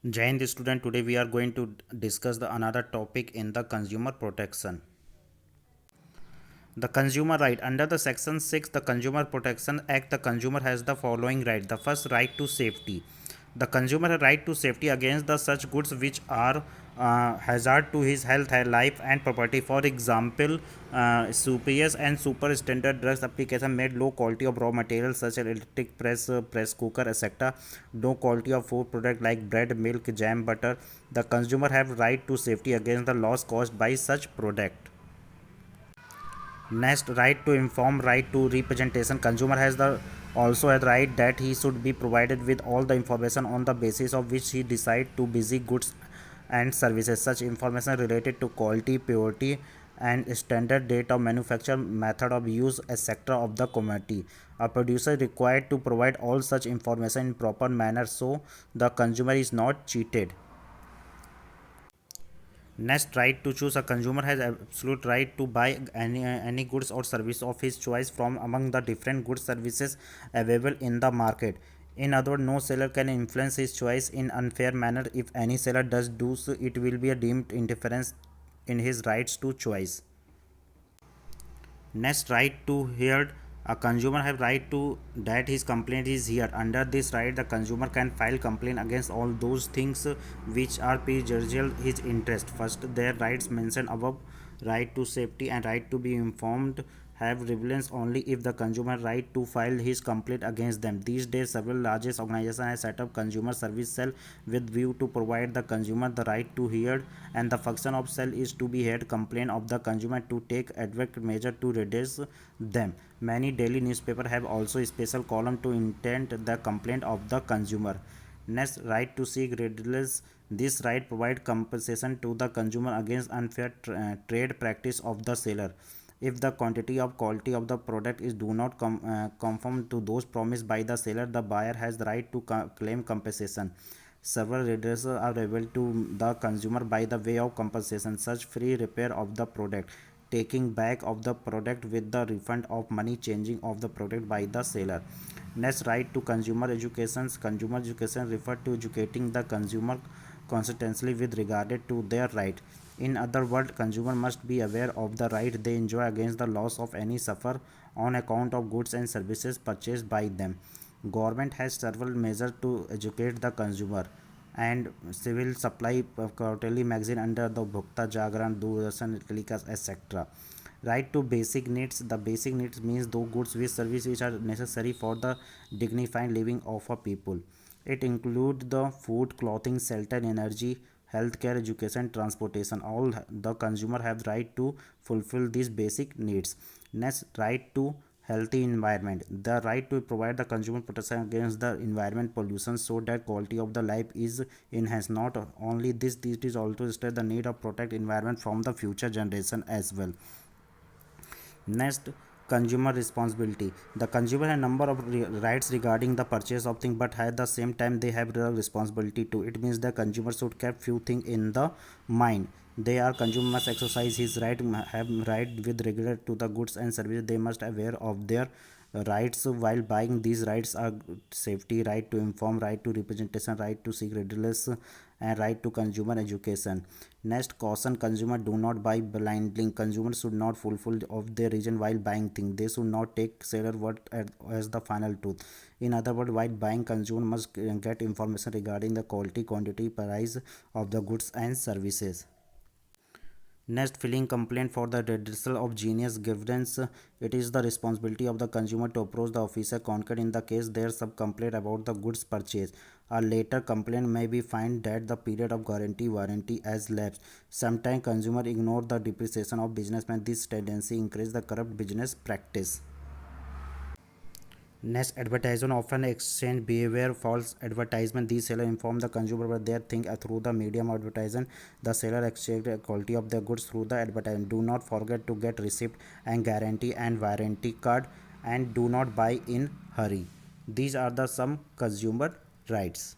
Jai Hind student, today we are going to discuss the another topic in the consumer protection. The consumer right. Under the section 6, the Consumer Protection Act, the consumer has the following right. The first, right to safety. The consumer has right to safety against the such goods which are hazard to his health, life and property. For example, superior and super standard drugs application made low quality of raw materials such as electric press, press cooker, etc. Low quality of food product like bread, milk, jam, butter. The consumer have right to safety against the loss caused by such product. Next, right to inform, right to representation. Consumer has the also a right that he should be provided with all the information on the basis of which he decide to busy goods and services. Such information related to quality, purity, and standard date of manufacture, method of use, etc. of the commodity. A producer required to provide all such information in proper manner so the consumer is not cheated. Next, right to choose. A consumer has absolute right to buy any goods or service of his choice from among the different goods services available in the market. In other words, no seller can influence his choice in unfair manner. If any seller does do so, it will be a deemed interference in his rights to choice. Next, right to hear. A consumer have right to that his complaint is heard. Under this right, the consumer can file complaint against all those things which are prejudicial his interest. First, their rights mentioned above, right to safety and right to be informed, have relevance only if the consumer right to file his complaint against them. These days, several largest organizations have set up consumer service cell with view to provide the consumer the right to hear, and the function of cell is to be heard complaint of the consumer to take adequate measure to redress them. Many daily newspapers have also a special column to intend the complaint of the consumer. Next, right to seek redress. This right provides compensation to the consumer against unfair trade practice of the seller. If the quantity of quality of the product is do not conform to those promised by the seller, the buyer has the right to claim compensation. Several redresses are available to the consumer by the way of compensation, such free repair of the product, taking back of the product with the refund of money, changing of the product by the seller. Next, right to consumer education. Consumer education refer to educating the consumer consistently with regard to their right. In other words, consumer must be aware of the right they enjoy against the loss of any suffer on account of goods and services purchased by them. Government has several measures to educate the consumer, and civil supply quarterly magazine under the Bhokta Jagran, Doordarshan, Telecast, etc. Right to basic needs. The basic needs means those goods with service which are necessary for the dignified living of a people. It includes the food, clothing, shelter, energy, healthcare, education, transportation. All the consumer have right to fulfill these basic needs. Next, right to healthy environment. The right to provide the consumer protection against the environment pollution so that quality of the life is enhanced. Not only this, it is also state the need of protect environment from the future generation as well. Next, consumer responsibility. The consumer has a number of rights regarding the purchase of things, but at the same time they have the responsibility too. It means the consumer should keep few things in the mind. They are consumer must exercise his right, have right with regard to the goods and services. They must aware of their rights while buying. These rights are safety, right to inform, right to representation, right to seek redress, and right to consumer education. Next, caution consumer do not buy blindly. Consumers should not fulfill of their reason while buying things. They should not take seller word as the final truth. In other words, while buying, consumer must get information regarding the quality, quantity, price of the goods and services. Next, filing complaint for the redressal of genius grievance. It is the responsibility of the consumer to approach the officer concerned in the case there is some complaint about the goods purchase. A later complaint may be find that the period of guarantee warranty has lapsed. Sometimes consumer ignore the depreciation of businessmen. This tendency increase the corrupt business practice. Next, advertisement often exchange behavior, false advertisement. These seller inform the consumer about their thing through the medium of advertisement. The seller exchange the quality of their goods through the advertisement. Do not forget to get receipt and guarantee and warranty card, and do not buy in hurry. These are the some consumer rights.